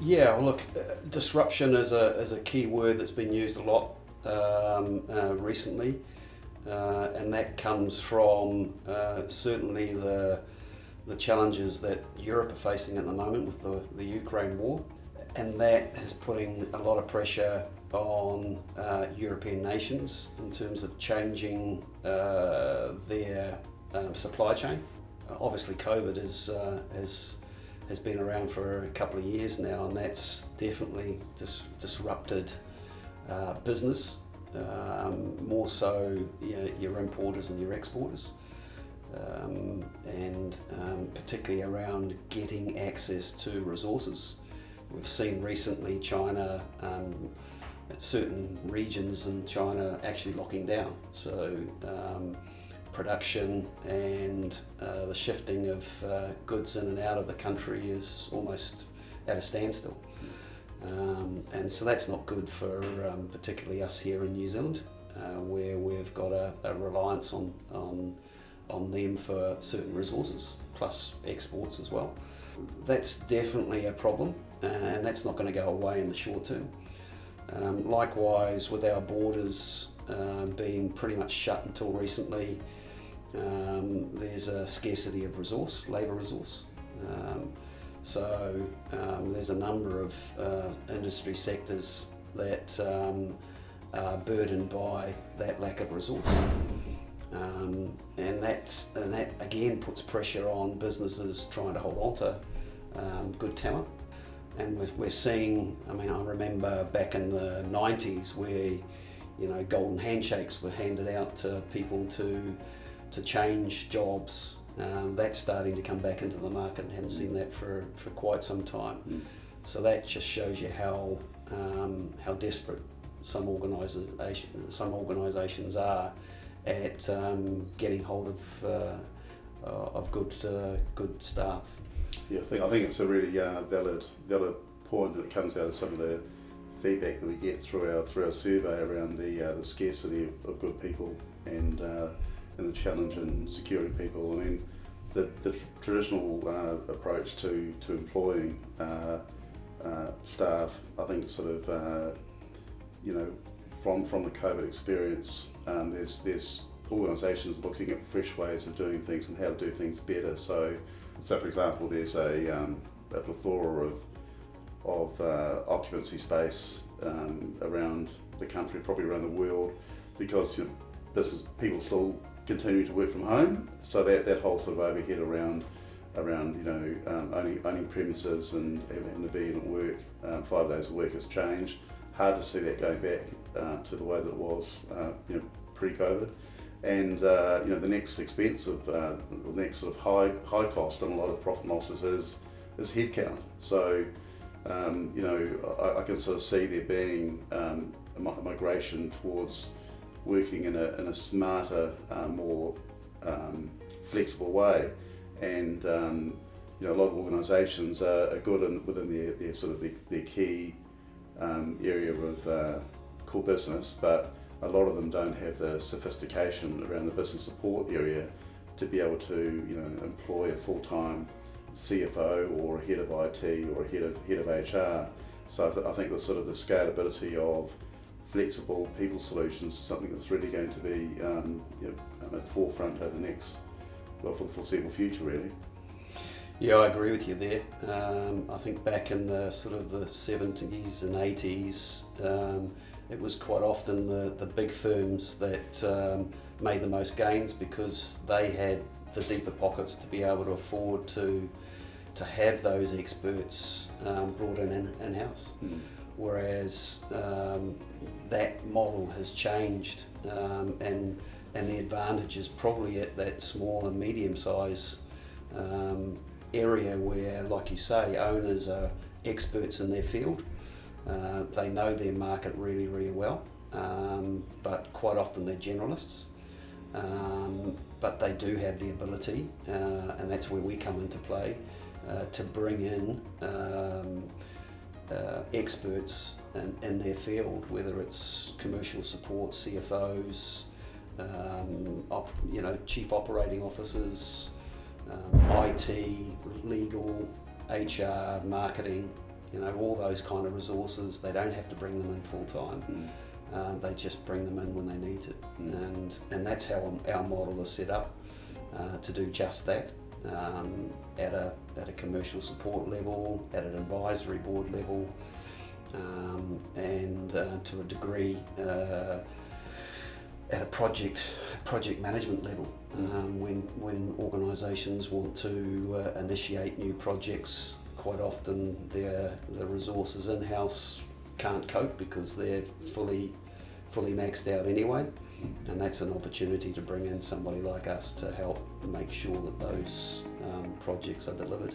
Yeah, well, look, disruption is a key word that's been used a lot recently, and that comes from certainly the challenges that Europe are facing at the moment with the Ukraine war, and that is putting a lot of pressure on European nations in terms of changing their supply chain. Obviously, COVID has been around for a couple of years now, and that's definitely disrupted business, more so your importers and your exporters, and particularly around getting access to resources. We've seen recently China, certain regions in China actually locking down, so production and the shifting of goods in and out of the country is almost at a standstill. And so that's not good for particularly us here in New Zealand, where we've got a reliance on them for certain resources, plus exports as well. That's definitely a problem, and that's not going to go away in the short term. Likewise, with our borders being pretty much shut until recently, there's a scarcity of labour resource. So there's a number of industry sectors that are burdened by that lack of resource. And that again puts pressure on businesses trying to hold on to good talent. And we're seeing, I remember back in the 90s where, golden handshakes were handed out to people to change jobs. That's starting to come back into the market, and haven't seen that for quite some time. So that just shows you how desperate some organisations are at getting hold of good staff. Yeah, I think it's a really valid point, and it comes out of some of the feedback that we get through our survey around the scarcity of good people and the challenge in securing people. The traditional approach to employing staff, I think sort of from the COVID experience, there's organisations looking at fresh ways of doing things and how to do things better. So for example, there's a plethora of occupancy space around the country, probably around the world, because business people still continue to work from home. So that whole sort of overhead around owning premises and having to be in at work 5 days a week has changed. Hard to see that going back to the way that it was pre-COVID. And the next expensive, the next sort of high cost and a lot of profit and losses is headcount. So I can sort of see there being a migration towards working in a smarter, more flexible way, and a lot of organisations are good within their sort of their key area of core business, but a lot of them don't have the sophistication around the business support area to be able to employ a full-time CFO or a head of IT or a head of HR. So I think the sort of the scalability of flexible people solutions is something that's really going to be at the forefront over for the foreseeable future, really. Yeah, I agree with you there. I think back in the sort of the 70s and 80s, it was quite often the big firms that made the most gains because they had the deeper pockets to be able to afford to have those experts brought in-house. Whereas that model has changed, and the advantage is probably at that small and medium size area where, like you say, owners are experts in their field. They know their market really, really well, but quite often they're generalists. But they do have the ability, and that's where we come into play, to bring in experts in their field, whether it's commercial support, CFOs, chief operating officers, IT, legal, HR, marketing, all those kind of resources. They don't have to bring them in full time. They just bring them in when they need it, and that's how our model is set up to do just that. At a commercial support level, at an advisory board level, and to a degree at a project management level. When organisations want to initiate new projects, quite often the resources in-house can't cope because they're fully maxed out anyway, and that's an opportunity to bring in somebody like us to help make sure that those projects are delivered.